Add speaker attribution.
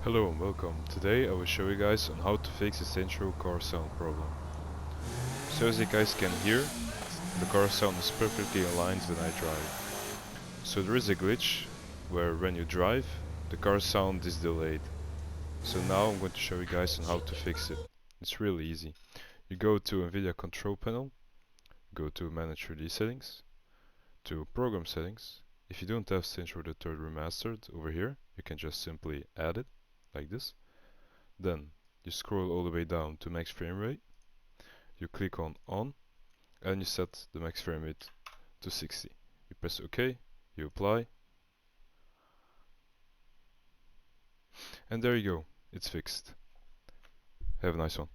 Speaker 1: Hello and welcome. Today I will show you guys on how to fix the central car sound problem. So as you guys can hear, the car sound is perfectly aligned when I drive. So there is a glitch where when you drive, the car sound is delayed. So now I'm going to show you guys on how to fix it. It's really easy. You go to NVIDIA control panel, go to manage 3D settings, to program settings. If you don't have Central the Third Remastered over here, you can just simply add it like this. Then you scroll all the way down to max frame rate, you click on and you set the max frame rate to 60. You press OK, you apply, and there you go, it's fixed. Have a nice one.